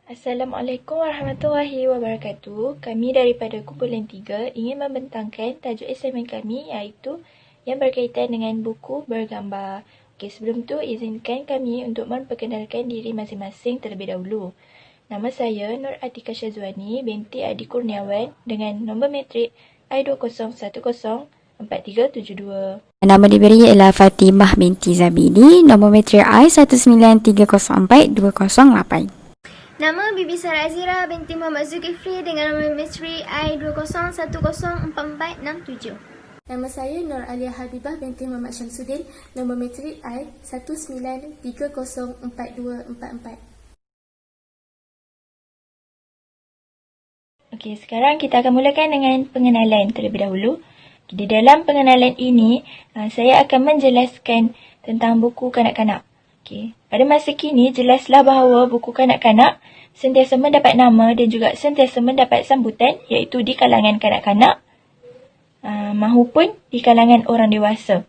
Assalamualaikum warahmatullahi wabarakatuh. Kami daripada kumpulan 3 ingin membentangkan tajuk assignment kami iaitu yang berkaitan dengan buku bergambar. Okey, sebelum tu izinkan kami untuk memperkenalkan diri masing-masing terlebih dahulu. Nama saya Nur Atika Syazwani binti Adi Kurniawan dengan nombor matrik I20104372. Nama diberi ialah Fatimah binti Zabidi, nombor matrik I193042008. Nama Bibi Sarah Azira binti Muhammad Zulkifli dengan nombor matrik I20104467. Nama saya Nur Alia Habibah binti Muhammad Syamsuddin, nombor matrik I19304244. Okey, sekarang kita akan mulakan dengan pengenalan terlebih dahulu. Di dalam pengenalan ini, saya akan menjelaskan tentang buku kanak-kanak. Okey, pada masa kini, jelaslah bahawa buku kanak-kanak sentiasa mendapat nama dan juga sentiasa mendapat sambutan iaitu di kalangan kanak-kanak mahupun di kalangan orang dewasa.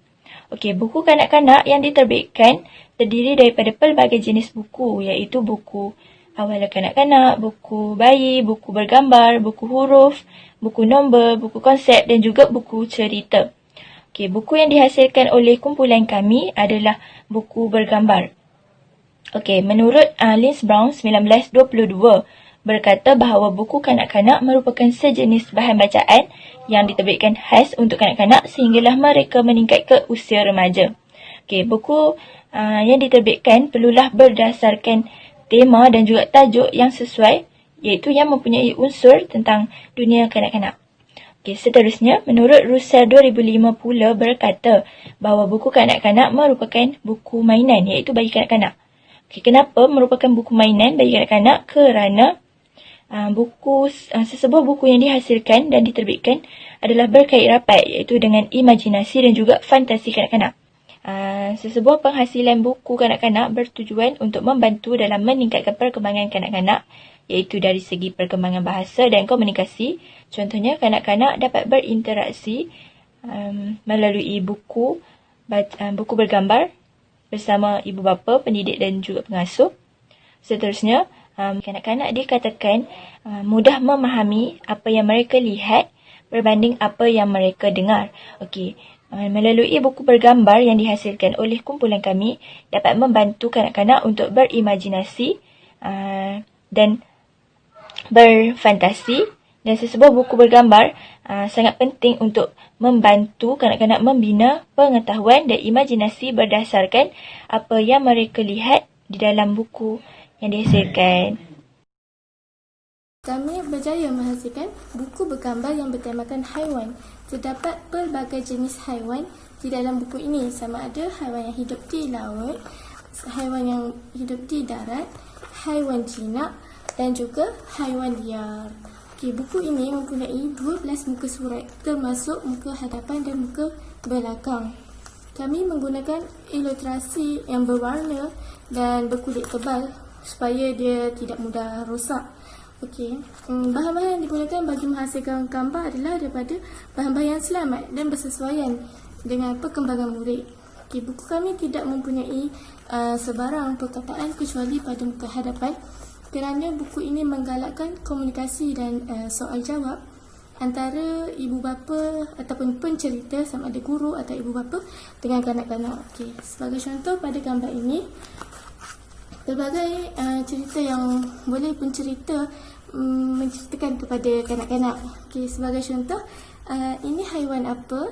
Okey, buku kanak-kanak yang diterbitkan terdiri daripada pelbagai jenis buku iaitu buku awal kanak-kanak, buku bayi, buku bergambar, buku huruf, buku nombor, buku konsep dan juga buku cerita. Okey, buku yang dihasilkan oleh kumpulan kami adalah buku bergambar. Okey, menurut Lins Brown 1922 berkata bahawa buku kanak-kanak merupakan sejenis bahan bacaan yang diterbitkan khas untuk kanak-kanak sehinggalah mereka meningkat ke usia remaja. Okey, buku yang diterbitkan perlulah berdasarkan tema dan juga tajuk yang sesuai iaitu yang mempunyai unsur tentang dunia kanak-kanak. Okey, seterusnya, menurut Russell 2005 pula berkata bahawa buku kanak-kanak merupakan buku mainan iaitu bagi kanak-kanak. Okey, kenapa merupakan buku mainan bagi kanak-kanak? Kerana sesebuah buku yang dihasilkan dan diterbitkan adalah berkait rapat iaitu dengan imajinasi dan juga fantasi kanak-kanak. Sesebuah penghasilan buku kanak-kanak bertujuan untuk membantu dalam meningkatkan perkembangan kanak-kanak iaitu dari segi perkembangan bahasa dan komunikasi. Contohnya, kanak-kanak dapat berinteraksi melalui buku bergambar bersama ibu bapa, pendidik dan juga pengasuh. Seterusnya, kanak-kanak dikatakan mudah memahami apa yang mereka lihat berbanding apa yang mereka dengar. Okey. Melalui buku bergambar yang dihasilkan oleh kumpulan kami dapat membantu kanak-kanak untuk berimajinasi dan berfantasi, dan sesebuah buku bergambar sangat penting untuk membantu kanak-kanak membina pengetahuan dan imajinasi berdasarkan apa yang mereka lihat di dalam buku yang dihasilkan. Kami berjaya menghasilkan buku bergambar yang bertemakan haiwan. Terdapat pelbagai jenis haiwan di dalam buku ini, sama ada haiwan yang hidup di laut, haiwan yang hidup di darat, haiwan jinak dan juga haiwan liar. Okey, buku ini mempunyai 12 muka surat termasuk muka hadapan dan muka belakang. Kami menggunakan ilustrasi yang berwarna dan berkulit tebal supaya dia tidak mudah rosak. Okey, bahan-bahan yang digunakan bagi menghasilkan gambar adalah daripada bahan-bahan yang selamat dan bersesuaian dengan perkembangan murid. Okey, buku kami tidak mempunyai sebarang perkataan kecuali pada muka hadapan kerana buku ini menggalakkan komunikasi dan soal jawab antara ibu bapa ataupun pencerita sama ada guru atau ibu bapa dengan kanak-kanak. Okey, sebagai contoh pada gambar ini, pelbagai cerita yang boleh pencerita menceritakan kepada kanak-kanak. Okey, sebagai contoh, ini haiwan apa?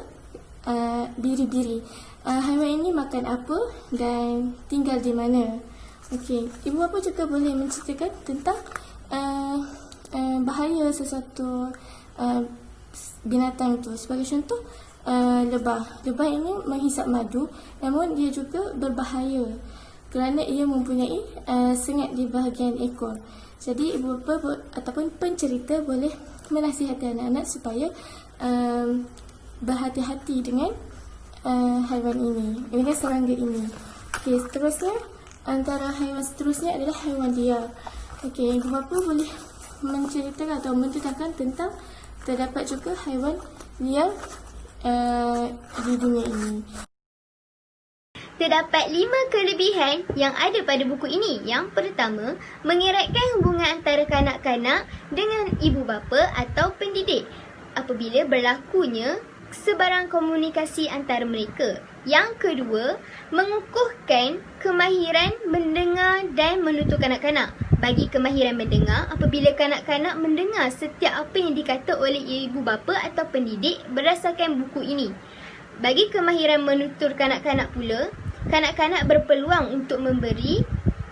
Biri-biri. Haiwan ini makan apa dan tinggal di mana? Okey, ibu bapa juga boleh menceritakan tentang bahaya sesuatu binatang itu. Sebagai contoh, lebah. Lebah ini menghisap madu, namun dia juga berbahaya kerana ia mempunyai sengat di bahagian ekor. Jadi ibu bapa ataupun pencerita boleh menasihati anak-anak supaya berhati-hati dengan haiwan ini, dengan serangga ini. Okey, seterusnya, antara haiwan seterusnya adalah haiwan liar. Okey, ibu bapa boleh menceritakan atau menceritakan tentang terdapat juga haiwan liar di dunia ini. Terdapat 5 kelebihan yang ada pada buku ini. Yang pertama, mengeratkan hubungan antara kanak-kanak dengan ibu bapa atau pendidik apabila berlakunya sebarang komunikasi antara mereka. Yang kedua, mengukuhkan kemahiran mendengar dan menutur kanak-kanak. Bagi kemahiran mendengar, apabila kanak-kanak mendengar setiap apa yang dikata oleh ibu bapa atau pendidik berdasarkan buku ini. Bagi kemahiran menutur kanak-kanak pula, kanak-kanak berpeluang untuk memberi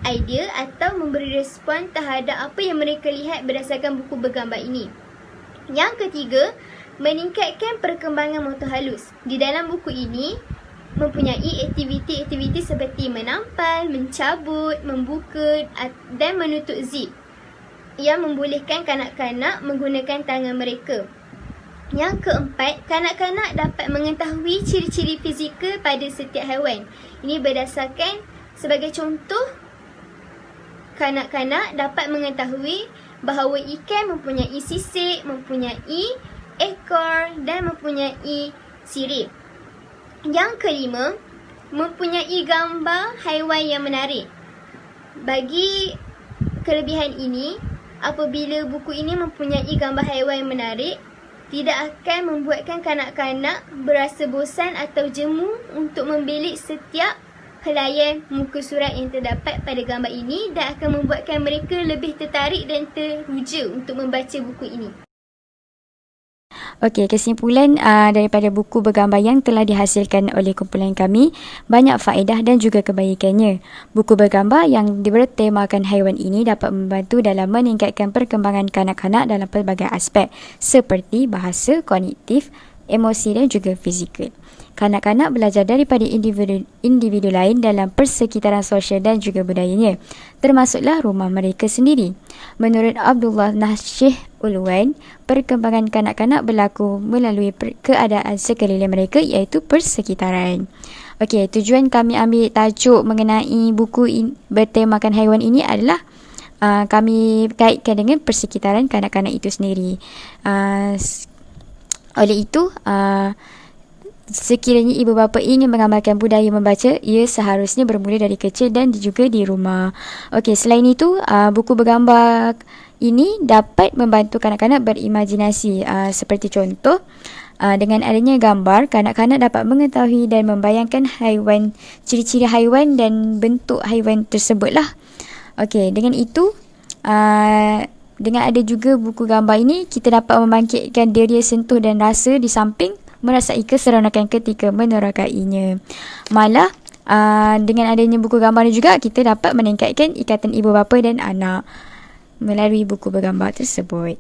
idea atau memberi respon terhadap apa yang mereka lihat berdasarkan buku bergambar ini. Yang ketiga, meningkatkan perkembangan motor halus. Di dalam buku ini mempunyai aktiviti-aktiviti seperti menampal, mencabut, membuka dan menutup zip yang membolehkan kanak-kanak menggunakan tangan mereka. Yang keempat, kanak-kanak dapat mengetahui ciri-ciri fizikal pada setiap haiwan. Ini berdasarkan, sebagai contoh, kanak-kanak dapat mengetahui bahawa ikan mempunyai sisik, mempunyai ekor dan mempunyai sirip. Yang kelima, mempunyai gambar haiwan yang menarik. Bagi kelebihan ini, apabila buku ini mempunyai gambar haiwan yang menarik, tidak akan membuatkan kanak-kanak berasa bosan atau jemu untuk membilik setiap helaian muka surat yang terdapat pada gambar ini dan akan membuatkan mereka lebih tertarik dan teruja untuk membaca buku ini. Okey, kesimpulan daripada buku bergambar yang telah dihasilkan oleh kumpulan kami, banyak faedah dan juga kebaikannya. Buku bergambar yang bertemakan haiwan ini dapat membantu dalam meningkatkan perkembangan kanak-kanak dalam pelbagai aspek seperti bahasa, kognitif, emosi dan juga fizikal. Kanak-kanak belajar daripada individu lain dalam persekitaran sosial dan juga budayanya, termasuklah rumah mereka sendiri. Menurut Abdullah Nashih Ulwan, perkembangan kanak-kanak berlaku melalui keadaan sekeliling mereka iaitu persekitaran. Okey, tujuan kami ambil tajuk mengenai buku bertemakan haiwan ini adalah kami kaitkan dengan persekitaran kanak-kanak itu sendiri. Oleh itu, sekiranya ibu bapa ingin mengamalkan budaya membaca, ia seharusnya bermula dari kecil dan juga di rumah. Okey, selain itu, buku bergambar ini dapat membantu kanak-kanak berimajinasi. Seperti contoh, dengan adanya gambar, kanak-kanak dapat mengetahui dan membayangkan haiwan, ciri-ciri haiwan dan bentuk haiwan tersebutlah. Okey, dengan itu, dengan ada juga buku gambar ini, kita dapat membangkitkan deria sentuh dan rasa di samping merasai keseronokan ketika menerakainya. Malah, dengan adanya buku gambar ini juga, kita dapat meningkatkan ikatan ibu bapa dan anak melalui buku bergambar tersebut.